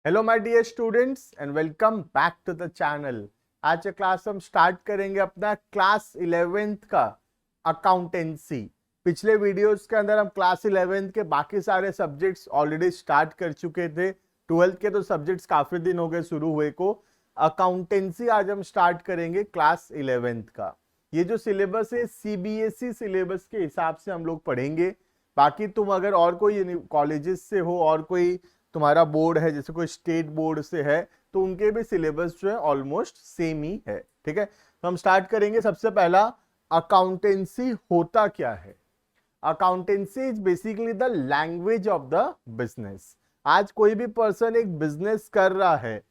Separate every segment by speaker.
Speaker 1: Hello my dear students and welcome back to the channel. आज का class हम start करेंगे अपना क्लास 11th का अकाउंटेंसी। पिछले वीडियोस के अंदर हम क्लास 11th के बाकी सारे सब्जेक्ट्स ऑलरेडी स्टार्ट कर चुके थे। 12th के तो सब्जेक्ट्स काफी दिन हो गए शुरू हुए को। अकाउंटेंसी आज हम स्टार्ट करेंगे क्लास 11th का। ये जो सिलेबस है सीबीएसई सिलेबस के हिसाब से हम लोग पढ़ेंगे। बाकी तुम अगर और कोई कॉलेजेस से हो और कोई तुम्हारा बोर्ड है, जैसे कोई स्टेट बोर्ड से है, तो उनके भी सिलेबस जो है ऑलमोस्ट सेम ही है। ठीक है, तो हम स्टार्ट करेंगे। सबसे पहला, अकाउंटेंसी होता क्या है? Accountancy is basically the language of the business. आज कोई भी पर्सन एक बिजनेस कर रहा है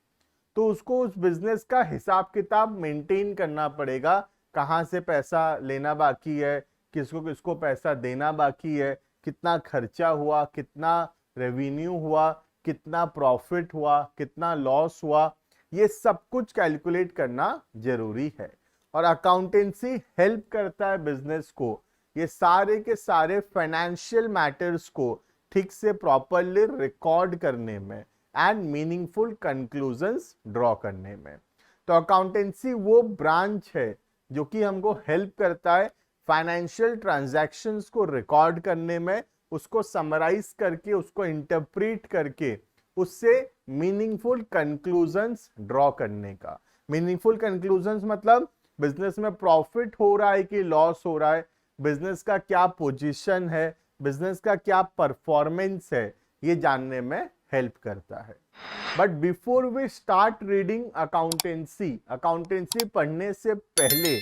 Speaker 1: तो उसको उस बिजनेस का हिसाब किताब मेंटेन करना पड़ेगा। कहाँ से पैसा लेना बाकी है, किसको किसको पैसा देना बाकी है, कितना खर्चा हुआ, कितना रेवेन्यू हुआ, कितना प्रॉफिट हुआ, कितना लॉस हुआ, ये सब कुछ कैलकुलेट करना जरूरी है। और अकाउंटेंसी हेल्प करता है बिजनेस को ये सारे के सारे फाइनेंशियल मैटर्स को ठीक से प्रॉपरली रिकॉर्ड करने में एंड मीनिंगफुल कंक्लूजन्स ड्रॉ करने में। तो अकाउंटेंसी वो ब्रांच है जो कि हमको हेल्प करता है फाइनेंशियल ट्रांजैक्शंस को रिकॉर्ड करने में, उसको समराइज करके, उसको इंटरप्रेट करके, उससे मीनिंगफुल कंक्लूजन्स ड्रॉ करने का। मीनिंगफुल कंक्लूजन्स मतलब बिजनेस में प्रॉफिट हो रहा है कि लॉस हो रहा है, बिजनेस का क्या पोजीशन है, बिजनेस का क्या परफॉर्मेंस है, ये जानने में हेल्प करता है। But before we start reading accountancy, accountancy पढ़ने से पहले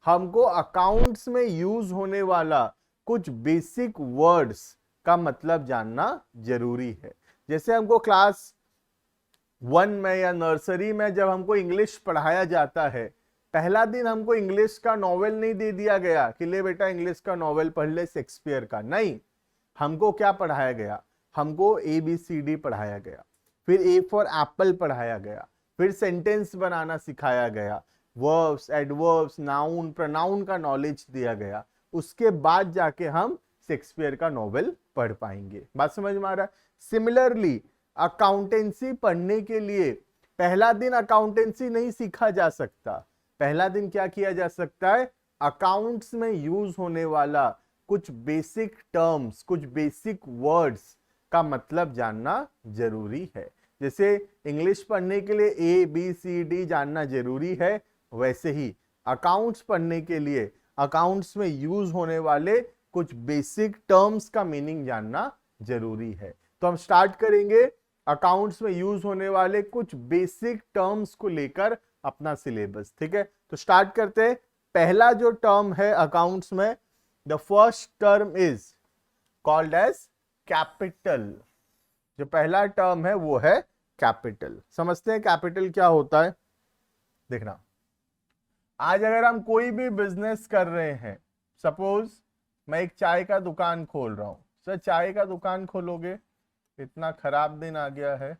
Speaker 1: हमको अकाउंट्स में यूज होने वाला कुछ बेसिक वर्ड्स का मतलब जानना जरूरी है। जैसे हमको क्लास 1 में या नर्सरी में जब हमको इंग्लिश पढ़ाया जाता है, पहला दिन हमको इंग्लिश का नॉवेल नहीं दे दिया गया कि ले बेटा इंग्लिश का नॉवेल पढ़ ले शेक्सपियर का। नहीं, हमको क्या पढ़ाया गया? हमको ABCD पढ़ाया गया, फिर A फॉर एप्पल पढ़ाया गया, फिर सेंटेंस बनाना सिखाया गया, वर्ब्स, एडवर्ब्स, नाउन, प्रोनाउन का नॉलेज दिया गया। उसके बाद जाके हम शेक्सपियर का नॉवेल पढ़ पाएंगे। बात समझ में आ रहा है? सिमिलरली अकाउंटेंसी पढ़ने के लिए पहला दिन अकाउंटेंसी नहीं सीखा जा सकता। पहला दिन क्या किया जा सकता है? अकाउंट्स में यूज होने वाला कुछ बेसिक टर्म्स, कुछ बेसिक वर्ड्स का मतलब जानना जरूरी है। जैसे इंग्लिश पढ़ने के लिए ABCD जानना जरूरी है, वैसे ही अकाउंट्स पढ़ने के लिए अकाउंट्स में यूज होने वाले कुछ बेसिक टर्म्स का मीनिंग जानना जरूरी है। तो हम स्टार्ट करेंगे अकाउंट्स में यूज होने वाले कुछ बेसिक टर्म्स को लेकर अपना सिलेबस। ठीक है, तो स्टार्ट करते हैं। पहला जो टर्म है अकाउंट्स में, the first term is called as capital. जो पहला टर्म है वो है कैपिटल। समझते हैं कैपिटल क्या होता है? देखना, आज अगर हम कोई भी बिजनेस कर रहे हैं, सपोज मैं एक चाय का दुकान खोल रहा हूं। सर चाय का दुकान खोलोगे? इतना खराब दिन आ गया है।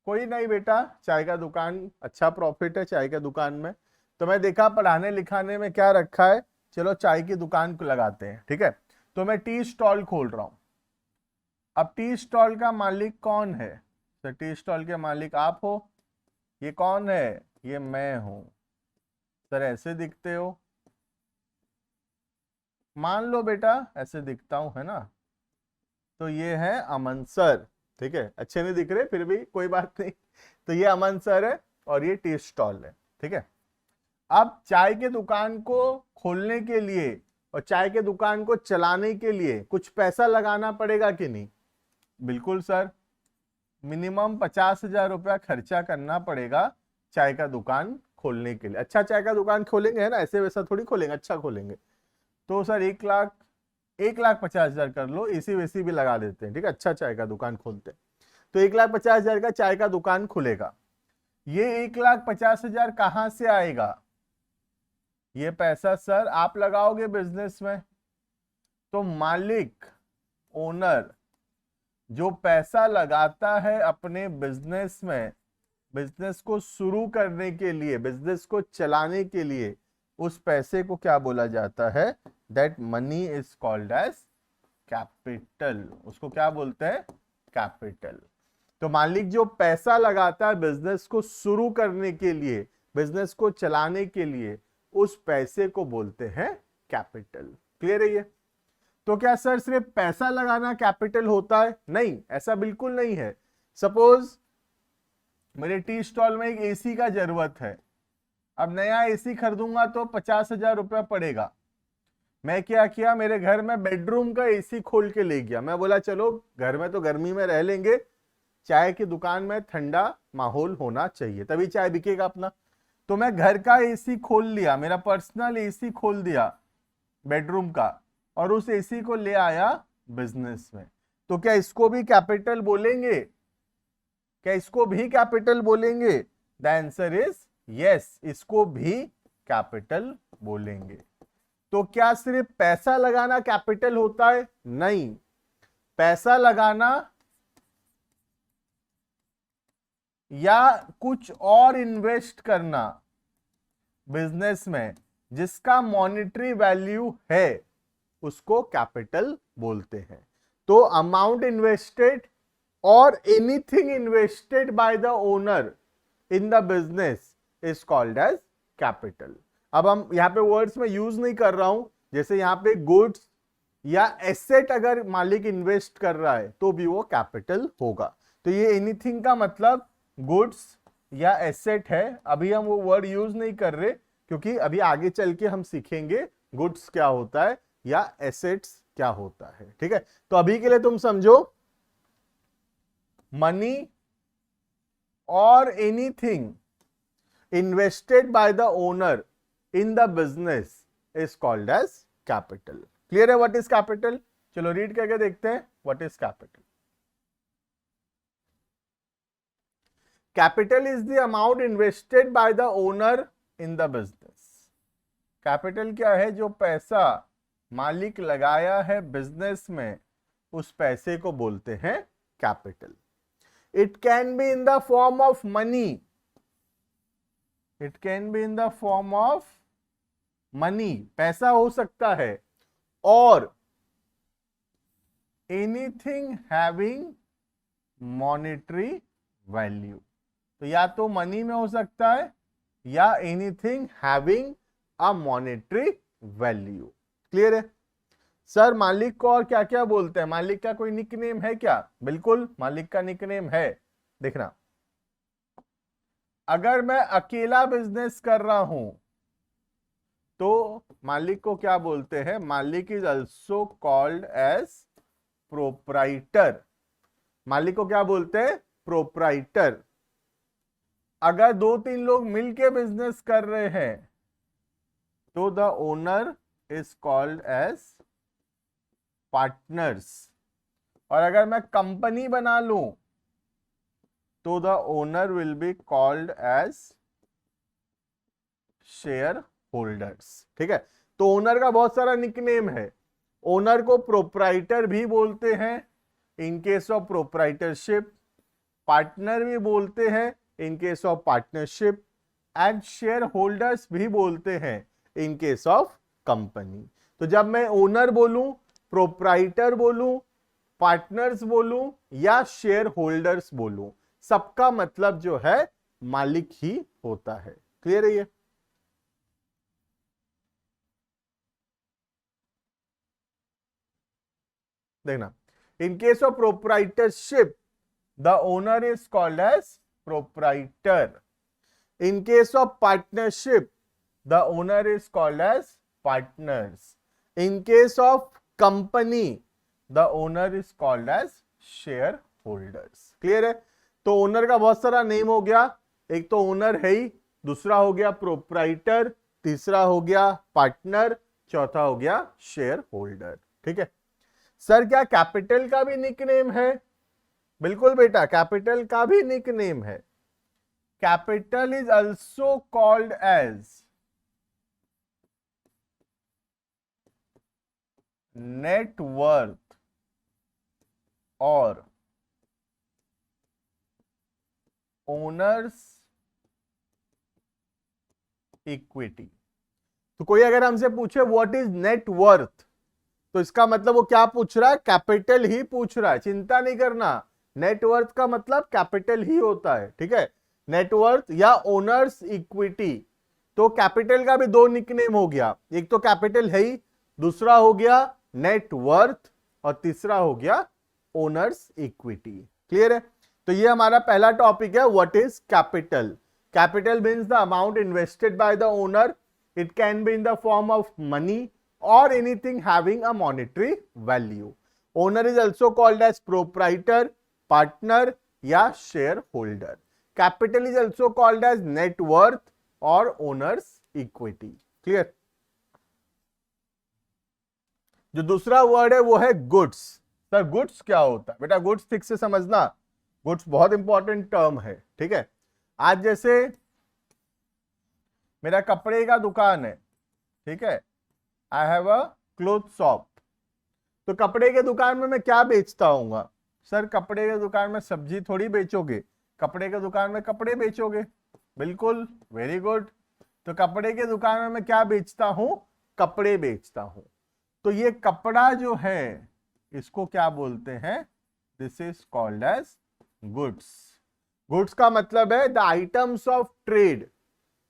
Speaker 1: कोई नहीं बेटा, चाय का दुकान अच्छा प्रॉफिट है चाय का दुकान में। तो मैं देखा पढ़ाने लिखाने में क्या रखा है, चलो चाय की दुकान को लगाते हैं। ठीक है, तो मैं टी स्टॉल खोल रहा हूं। अब टी स्टॉल का मालिक कौन है? सर टी स्टॉल के मालिक आप हो। ये कौन है? ये मैं हूं। सर ऐसे दिखते हो? मान लो बेटा ऐसे दिखता हूं, है ना? तो ये है अमन सर। ठीक है, अच्छे नहीं दिख रहे फिर भी कोई बात नहीं। तो ये अमन सर है और ये टी स्टॉल है। ठीक है, अब चाय के दुकान को खोलने के लिए और चाय के दुकान को चलाने के लिए कुछ पैसा लगाना पड़ेगा कि नहीं? बिल्कुल सर, मिनिमम 50,000 रुपया खर्चा करना पड़ेगा चाय का दुकान खोलने के लिए। अच्छा चाय का दुकान खोलेंगे, है ना? ऐसे वैसा थोड़ी खोलेंगे, अच्छा खोलेंगे। तो सर 1,50,000 कर लो, एसी वेसी भी लगा देते हैं। ठीक है, अच्छा चाय का दुकान खोलते हैं तो 1,50,000 का चाय का दुकान खुलेगा। ये 1,50,000 कहां से आएगा? ये पैसा सर आप लगाओगे बिजनेस में। तो मालिक, ओनर जो पैसा लगाता है अपने बिजनेस में, बिजनेस को शुरू करने के लिए, बिजनेस को चलाने के लिए, उस पैसे को क्या बोला जाता है? That money is called as capital. उसको क्या बोलते हैं? कैपिटल। तो मालिक जो पैसा लगाता है बिजनेस को शुरू करने के लिए, बिजनेस को चलाने के लिए, उस पैसे को बोलते हैं कैपिटल। क्लियर है ये? तो क्या सर सिर्फ पैसा लगाना कैपिटल होता है? नहीं, ऐसा बिल्कुल नहीं है। सपोज मेरे टी स्टॉल में एक एसी का जरूरत है, अब नया एसी खरीदूंगा तो 50,000 रुपया पड़ेगा। मैं क्या किया, मेरे घर में बेडरूम का एसी खोल के ले गया। मैं बोला चलो घर में तो गर्मी में रह लेंगे, चाय की दुकान में ठंडा माहौल होना चाहिए, तभी चाय बिकेगा अपना। तो मैं घर का एसी खोल लिया, मेरा पर्सनल एसी खोल दिया बेडरूम का, और उस एसी को ले आया बिजनेस में। तो क्या इसको भी कैपिटल बोलेंगे? क्या इसको भी कैपिटल बोलेंगे? द आंसर इज यस, इसको भी कैपिटल बोलेंगे। तो क्या सिर्फ पैसा लगाना कैपिटल होता है? नहीं, पैसा लगाना या कुछ और इन्वेस्ट करना बिजनेस में जिसका मॉनेटरी वैल्यू है, उसको कैपिटल बोलते हैं। तो अमाउंट इन्वेस्टेड और anything invested by the owner in the business is called as capital. अब हम यहां पे वर्ड्स में यूज नहीं कर रहा हूं, जैसे यहां पे गुड्स या एसेट अगर मालिक इन्वेस्ट कर रहा है तो भी वो कैपिटल होगा। तो ये एनीथिंग का मतलब गुड्स या एसेट है। अभी हम वो वर्ड यूज नहीं कर रहे, क्योंकि अभी आगे चल के हम सीखेंगे गुड्स क्या होता है या एसेट्स क्या होता है। ठीक है, तो अभी के लिए तुम समझो, मनी और anything invested by the owner in the business is called as capital. Clear है व्हाट इज कैपिटल? चलो रीड करके देखते हैं what is capital. Capital is the amount invested by the owner in the business. Capital क्या है? जो पैसा मालिक लगाया है बिजनेस में, उस पैसे को बोलते हैं capital. It can be in the form of money, it can be in the form of money, पैसा हो सकता है, और एनीथिंग हैविंग मॉनेटरी वैल्यू। तो या तो मनी में हो सकता है या anything having a monetary value. Clear है? सर मालिक को और क्या क्या बोलते हैं? मालिक का कोई निकनेम है क्या? बिल्कुल, मालिक का निकनेम है। देखना, अगर मैं अकेला बिजनेस कर रहा हूं तो मालिक को क्या बोलते हैं? मालिक is also called as proprietor. मालिक को क्या बोलते हैं? प्रोप्राइटर। अगर 2-3 लोग मिलके बिजनेस कर रहे हैं तो the owner is called as partners. और अगर मैं कंपनी बना लूं तो the owner will be called as shareholders. ठीक है, तो ओनर का बहुत सारा निकनेम है। ओनर को प्रोप्राइटर भी बोलते हैं इन केस ऑफ प्रोप्राइटरशिप, पार्टनर भी बोलते हैं इन case of partnership, and share holders भी बोलते हैं इन केस ऑफ कंपनी। तो जब मैं ओनर बोलूं, प्रोप्राइटर बोलूं, पार्टनर्स बोलूं या शेयर होल्डर्स बोलूं, सबका मतलब जो है मालिक ही होता है। क्लियर है ये? देखना, in case of proprietorship the owner is called as proprietor. In case of partnership the owner is called as partners. In case of company the owner is called as shareholders. Clear है? तो owner का बहुत सारा name हो गया। एक तो owner है ही, दूसरा हो गया प्रोप्राइटर, तीसरा हो गया पार्टनर, चौथा हो गया शेयर होल्डर। ठीक है सर, क्या कैपिटल का भी निकनेम है? बिल्कुल बेटा, कैपिटल का भी निकनेम है। Capital is also called as net worth और ओनर्स इक्विटी। तो कोई अगर हमसे पूछे व्हाट इज नेट वर्थ, तो इसका मतलब वो क्या पूछ रहा है? कैपिटल ही पूछ रहा है। चिंता नहीं करना, नेटवर्थ का मतलब कैपिटल ही होता है, ठीक है, नेटवर्थ या ओनर्स इक्विटी। तो कैपिटल का भी दो निकनेम हो गया, एक तो कैपिटल है ही, दूसरा हो गया नेटवर्थ और तीसरा हो गया ओनर्स इक्विटी। क्लियर है? तो ये हमारा पहला टॉपिक है, what is capital. Capital means the amount invested by the owner, it can be in the form of money और anything having a monetary value. Owner is also called as proprietor, partner या share holder. Capital is also called as net worth और owners equity. Clear? जो दूसरा word है वो है goods. Sir goods क्या होता है? बेटा गुड्स ठीक से समझना, गुड्स बहुत इंपॉर्टेंट टर्म है, ठीक है। आज जैसे मेरा कपड़े का दुकान है, ठीक है, I have a cloth shop. तो कपड़े के दुकान में मैं क्या बेचता हूँ? सर कपड़े के दुकान में सब्जी थोड़ी बेचोगे, कपड़े के दुकान में कपड़े बेचोगे। बिल्कुल, वेरी गुड। तो कपड़े के दुकान में मैं क्या बेचता हूं? कपड़े बेचता हूं। तो ये कपड़ा जो है इसको क्या बोलते हैं? This is called as goods. Goods का मतलब है द आइटम्स ऑफ ट्रेड,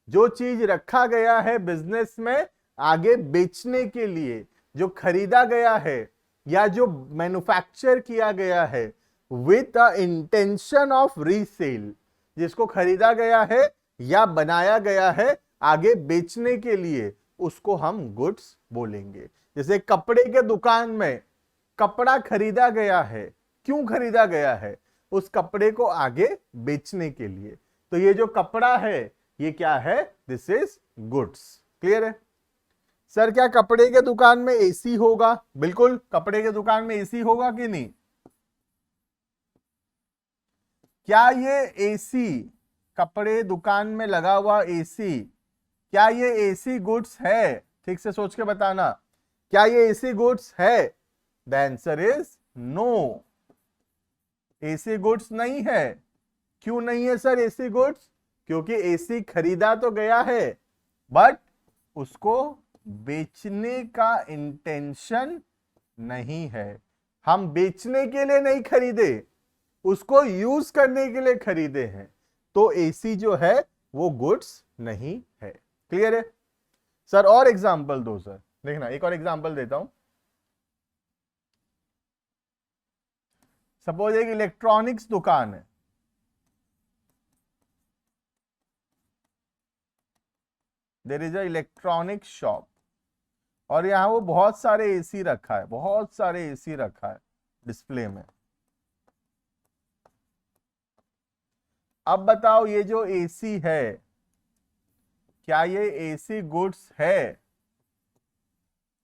Speaker 1: जो चीज रखा गया है बिजनेस में आगे बेचने के लिए, जो खरीदा गया है या जो मैन्युफैक्चर किया गया है with a intention of resale, जिसको खरीदा गया है या बनाया गया है आगे बेचने के लिए, उसको हम गुड्स बोलेंगे। जैसे कपड़े के दुकान में कपड़ा खरीदा गया है, क्यों खरीदा गया है? उस कपड़े को आगे बेचने के लिए। तो ये जो कपड़ा है ये क्या है? This is goods. क्लियर है? सर क्या कपड़े के दुकान में एसी होगा? बिल्कुल, कपड़े के दुकान में एसी होगा कि नहीं? क्या ये एसी, कपड़े दुकान में लगा हुआ एसी, क्या ये एसी गुड्स है? ठीक से सोच के बताना, क्या ये एसी गुड्स है? The answer is no, AC goods नहीं है। क्यों नहीं है सर एसी गुड्स? क्योंकि एसी खरीदा तो गया है बट उसको बेचने का इंटेंशन नहीं है। हम बेचने के लिए नहीं खरीदे, उसको यूज करने के लिए खरीदे हैं। तो एसी जो है वो गुड्स नहीं है। क्लियर है? सर और एग्जांपल दो। सर देखना, एक और एग्जांपल देता हूं। सपोज एक इलेक्ट्रॉनिक्स दुकान है, there is a electronic shop, और यहां वो बहुत सारे एसी रखा है, बहुत सारे एसी रखा है डिस्प्ले में। अब बताओ ये जो एसी है, क्या ये एसी गुड्स है?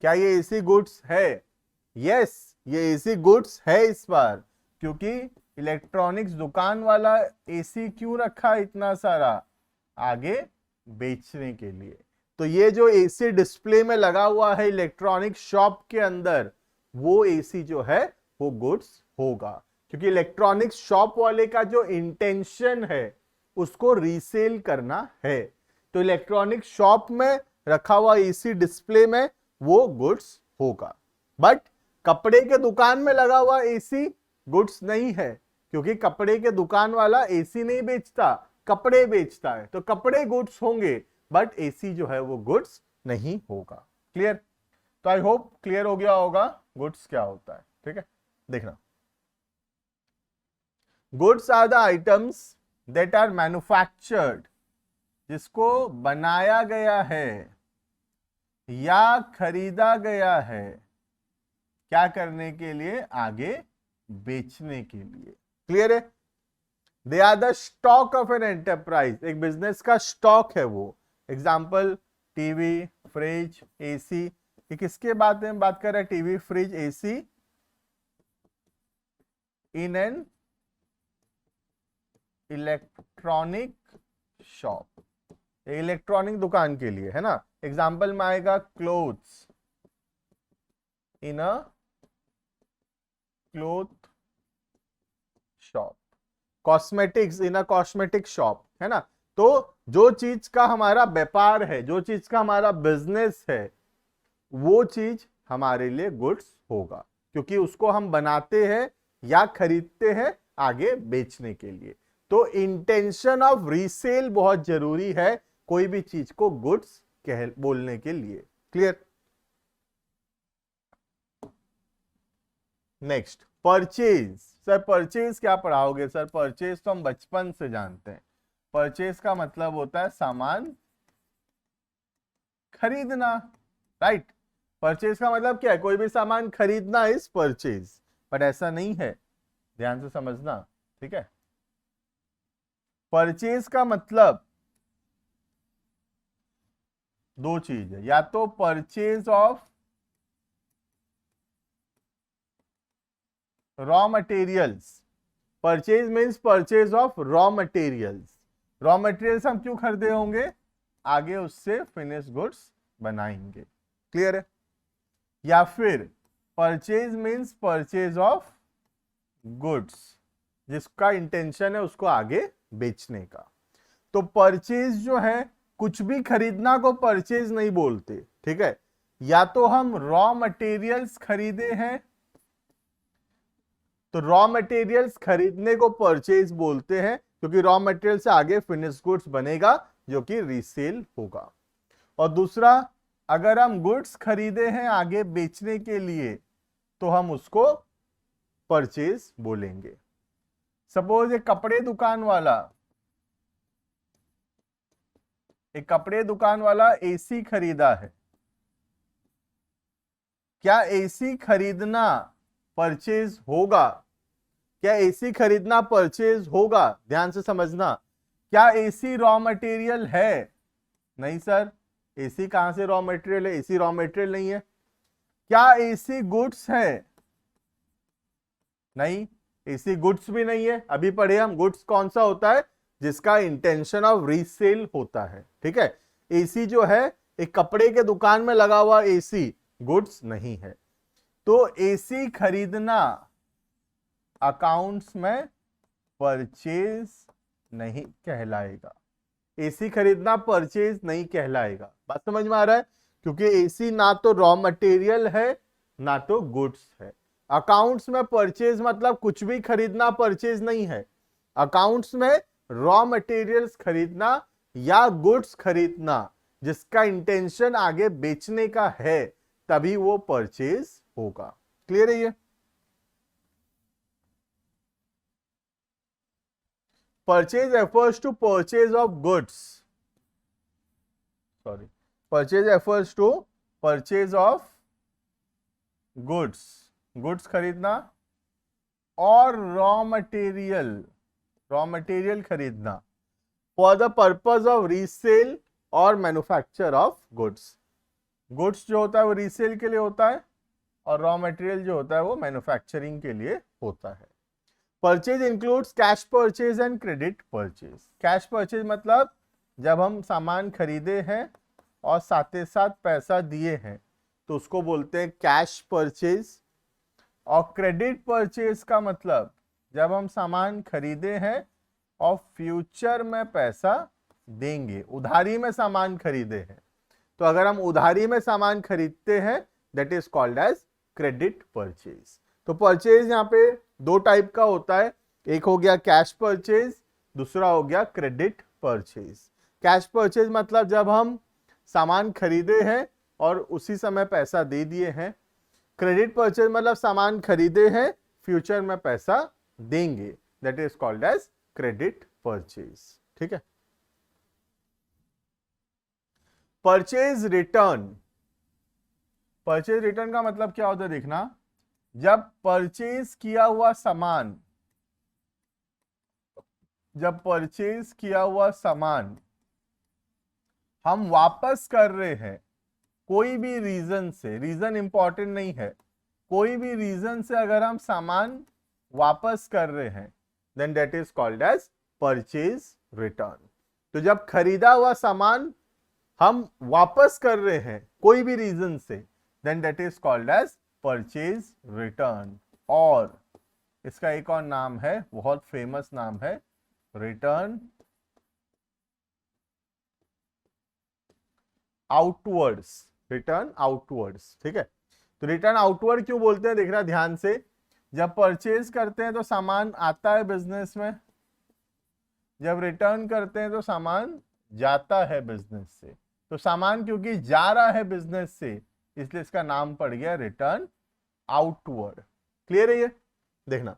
Speaker 1: क्या ये एसी गुड्स है? यस, ये एसी गुड्स है इस बार, क्योंकि इलेक्ट्रॉनिक्स दुकान वाला एसी क्यों रखा है इतना सारा? आगे बेचने के लिए। तो ये जो एसी डिस्प्ले में लगा हुआ है इलेक्ट्रॉनिक शॉप के अंदर, वो एसी जो है वो गुड्स होगा, क्योंकि इलेक्ट्रॉनिक शॉप वाले का जो इंटेंशन है उसको रीसेल करना है। तो इलेक्ट्रॉनिक शॉप में रखा हुआ एसी डिस्प्ले में वो गुड्स होगा। बट कपड़े के दुकान में लगा हुआ एसी गुड्स नहीं है, क्योंकि कपड़े के दुकान वाला एसी नहीं बेचता, कपड़े बेचता है। तो कपड़े गुड्स होंगे बट एसी जो है वो गुड्स नहीं होगा। क्लियर? तो आई होप क्लियर हो गया होगा गुड्स क्या होता है। ठीक है, देखना, goods are the items that are manufactured, जिसको बनाया गया है या खरीदा गया है, क्या करने के लिए? आगे बेचने के लिए। क्लियर है? They are the stock of an enterprise, एक बिजनेस का स्टॉक है वो। Example TV, fridge, AC. ये किसके बात में बात कर रहा है? TV, fridge, AC in an electronic shop, electronic दुकान के लिए है ना। एग्जाम्पल में आएगा clothes in a cloth shop, cosmetics in a cosmetic shop, है ना। तो जो चीज का हमारा व्यापार है, जो चीज का हमारा बिजनेस है, वो चीज हमारे लिए गुड्स होगा, क्योंकि उसको हम बनाते हैं या खरीदते हैं आगे बेचने के लिए। तो इंटेंशन ऑफ रीसेल बहुत जरूरी है कोई भी चीज को गुड्स कह बोलने के लिए। Clear? Next, purchase. Sir purchase क्या पढ़ाओगे? सर परचेज तो हम बचपन से जानते हैं। परचेज का मतलब होता है सामान खरीदना, राइट? परचेज का मतलब क्या है? कोई भी सामान खरीदना इज परचेज, बट ऐसा नहीं है, ध्यान से समझना, ठीक है? परचेज का मतलब दो चीज है, या तो purchase of raw materials. Purchase means purchase of raw materials. Raw materials हम क्यों खरीदे होंगे? आगे उससे फिनिश गुड्स बनाएंगे। क्लियर है? या फिर purchase means purchase of goods, जिसका इंटेंशन है उसको आगे बेचने का। तो परचेज जो है, कुछ भी खरीदना को परचेज नहीं बोलते, ठीक है? या तो हम रॉ मटेरियल्स खरीदे हैं, तो रॉ मटेरियल्स खरीदने को परचेज बोलते हैं, क्योंकि रॉ मटेरियल से आगे फिनिश गुड्स बनेगा जो कि रीसेल होगा। और दूसरा, अगर हम गुड्स खरीदे हैं आगे बेचने के लिए, तो हम उसको परचेज बोलेंगे। सपोज एक कपड़े दुकान वाला एसी खरीदा है। क्या एसी खरीदना परचेज होगा? क्या एसी खरीदना परचेज होगा? ध्यान से समझना। क्या एसी रॉ मटेरियल है? नहीं सर, एसी कहां से रॉ मटेरियल है? एसी रॉ मटेरियल नहीं है। क्या एसी गुड्स है? नहीं, एसी गुड्स भी नहीं है। अभी पढ़े हम, गुड्स कौन सा होता है? जिसका इंटेंशन ऑफ रीसेल होता है, ठीक है? एसी जो है, एक कपड़े के दुकान में लगा हुआ एसी गुड्स नहीं है। तो एसी खरीदना अकाउंट्स में परचेज नहीं कहलाएगा। एसी खरीदना परचेज नहीं कहलाएगा। बात समझ में आ रहा है? क्योंकि एसी ना तो रॉ मटेरियल है ना तो गुड्स है। अकाउंट्स में परचेज मतलब कुछ भी खरीदना परचेज नहीं है। अकाउंट्स में रॉ मटेरियल्स खरीदना या गुड्स खरीदना जिसका इंटेंशन आगे बेचने का है, तभी वो परचेज होगा। क्लियर है ये? Purchase refers to purchase of goods. Sorry. Purchase refers to purchase of goods. Goods खरीदना और रॉ मटेरियल खरीदना for the purpose of resale और मैन्युफैक्चर ऑफ गुड्स। गुड्स जो होता है वो रीसेल के लिए होता है, और रॉ मटेरियल जो होता है वो मैन्युफैक्चरिंग के लिए होता है। Purchase includes cash purchase and credit purchase. Cash purchase मतलब जब हम सामान खरीदे हैं और साथ ही साथ पैसा दिए हैं, तो उसको बोलते हैं कैश परचेज। और क्रेडिट परचेज का मतलब जब हम सामान खरीदे हैं और फ्यूचर में पैसा देंगे, उधारी में सामान खरीदे हैं। तो अगर हम उधारी में सामान खरीदते हैं, that is called as credit purchase. तो परचेज यहाँ पे दो टाइप का होता है, एक हो गया कैश परचेज, दूसरा हो गया क्रेडिट परचेज। कैश परचेज मतलब जब हम सामान खरीदे हैं और उसी समय पैसा दे दिए हैं। क्रेडिट परचेज मतलब सामान खरीदे हैं, फ्यूचर में पैसा देंगे, that is called as credit purchase. ठीक है? Purchase return. परचेज रिटर्न का मतलब क्या होता है देखना, जब परचेज किया हुआ सामान हम वापस कर रहे हैं कोई भी रीजन से, रीजन इंपॉर्टेंट नहीं है, कोई भी रीजन से अगर हम सामान वापस कर रहे हैं, then that is called as purchase return. तो जब खरीदा हुआ सामान हम वापस कर रहे हैं कोई भी रीजन से, then that is called as purchase return. और इसका एक और नाम है, बहुत फेमस नाम है, रिटर्न आउटवर्ड्स। रिटर्न आउटवर्ड्स, ठीक है? तो रिटर्न आउटवर्ड क्यों बोलते हैं देखना ध्यान से, जब परचेज करते हैं तो सामान आता है बिजनेस में, जब रिटर्न करते हैं तो सामान जाता है बिजनेस से। तो सामान क्योंकि जा रहा है बिजनेस से, इसलिए इसका नाम पड़ गया रिटर्न आउटवर्ड। क्लियर है ये? देखना,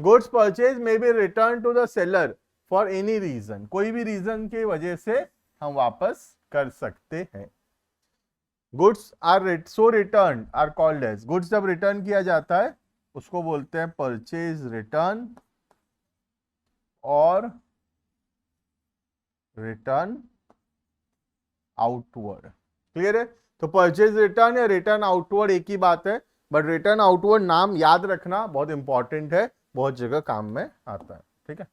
Speaker 1: goods purchase may be return to the seller for any reason, कोई भी रीजन की वजह से हम वापस कर सकते हैं। Goods are so return are called as, goods जब रिटर्न किया जाता है उसको बोलते हैं परचेज रिटर्न और रिटर्न आउटवर्ड। क्लियर है? तो परचेज रिटर्न या रिटर्न आउटवर्ड एक ही बात है, बट रिटर्न आउटवर्ड नाम याद रखना बहुत इंपॉर्टेंट है, बहुत जगह काम में आता है। ठीक है?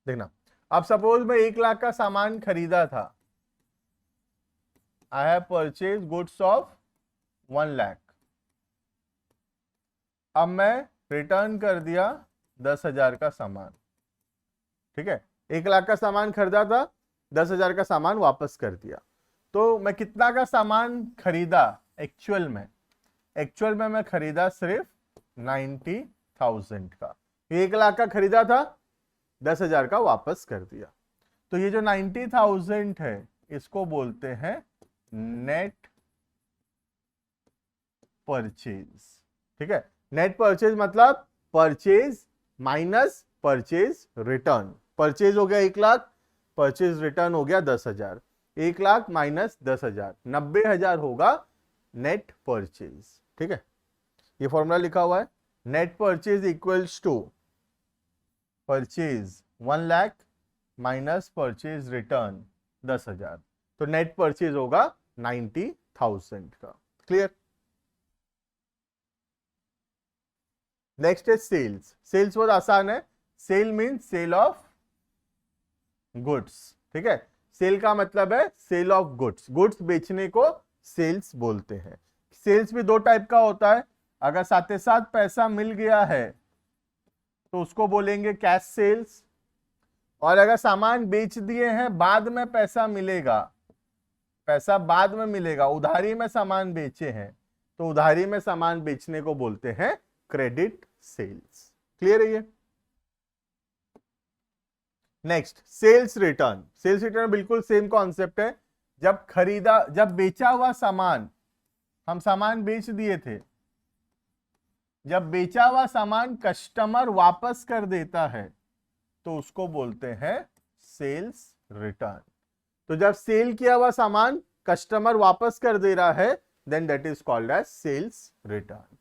Speaker 1: देखना, अब सपोज मैं 1 लाख का सामान खरीदा था, I have purchase goods of 1 lakh. अब मैं रिटर्न कर दिया 10,000 का सामान। ठीक है? 1 लाख का सामान खरीदा था, 10,000 का सामान वापस कर दिया। तो मैं कितना का सामान खरीदा एक्चुअल में? एक्चुअल में मैं खरीदा सिर्फ 90,000 का। 1 लाख का खरीदा था, 10,000 का वापस कर दिया। तो ये जो 90,000 है इसको बोलते हैं नेट परचेज। ठीक है? नेट परचेज मतलब purchase minus purchase return. Purchase हो गया 1 लाख, परचेज रिटर्न हो गया 10,000। 1 लाख माइनस 10,000, 90,000 होगा नेट परचेज। ठीक है? ये फॉर्मूला लिखा हुआ है, net purchase equals to purchase 1 lakh minus purchase return 10,000। तो नेट परचेज होगा 90,000 का। क्लियर? नेक्स्ट है सेल्स। सेल्स बहुत आसान है, sale means sale of goods. ठीक है? सेल का मतलब है सेल ऑफ गुड्स, गुड्स बेचने को सेल्स बोलते हैं। सेल्स भी 2 टाइप का होता है, अगर साथ ही साथ पैसा मिल गया है तो उसको बोलेंगे कैश सेल्स, और अगर सामान बेच दिए हैं बाद में पैसा मिलेगा, पैसा बाद में मिलेगा, उधारी में सामान बेचे हैं तो उधारी में सामान बेचने को बोलते हैं क्रेडिट सेल्स। क्लियर है ये? Next sales return. Sales return बिल्कुल सेम कॉन्सेप्ट है। जब बेचा हुआ सामान, हम सामान बेच दिए थे, जब बेचा हुआ सामान कस्टमर वापस कर देता है तो उसको बोलते हैं सेल्स रिटर्न। तो जब सेल किया हुआ सामान कस्टमर वापस कर दे रहा है, then that is called as sales return.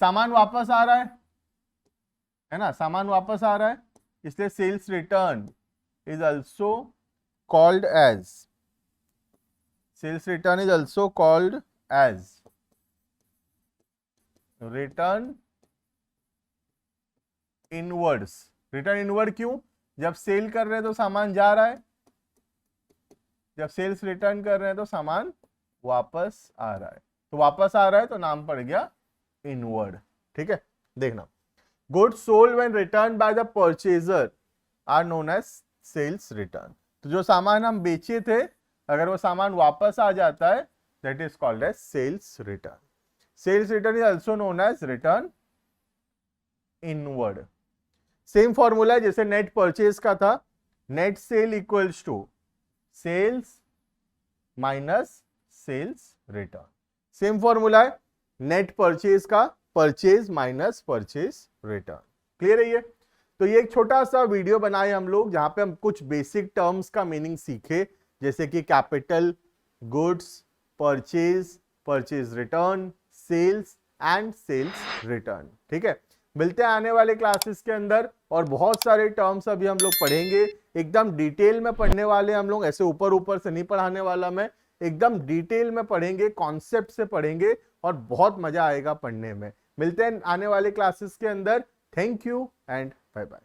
Speaker 1: सामान वापस आ रहा है ना, सामान वापस आ रहा है, इसलिए sales return is also called as, sales return is also called as return inwards. Return inward क्यों? जब सेल कर रहे हैं तो सामान जा रहा है, जब सेल्स रिटर्न कर रहे हैं तो सामान वापस आ रहा है, तो वापस आ रहा है तो नाम पड़ गया इनवर्ड। ठीक है? देखना, goods sold when return by the purchaser are known as sales return. तो जो सामान हम बेचे थे अगर वो सामान वापस आ जाता है that is called as sales return. Sales return is also known as return inward. Same formula है जैसे नेट परचेज का था, net sale equals to sales minus sales return. Same formula है नेट परचेज का, purchase minus purchase return. Clear है ये? तो ये एक छोटा सा वीडियो बनाए हम लोग जहां पे हम कुछ बेसिक टर्म्स का मीनिंग सीखे, जैसे कि capital, goods, purchase, purchase return, sales and sales return. ठीक है? मिलते हैं आने वाले क्लासेस के अंदर, और बहुत सारे टर्म्स अभी हम लोग पढ़ेंगे, एकदम डिटेल में पढ़ने वाले हम लोग, ऐसे ऊपर ऊपर से नहीं पढ़ाने वाला मैं, एकदम डिटेल में पढ़ेंगे, कॉन्सेप्ट से पढ़ेंगे और बहुत मजा आएगा पढ़ने में। मिलते हैं आने वाले क्लासेस के अंदर। Thank you and bye bye.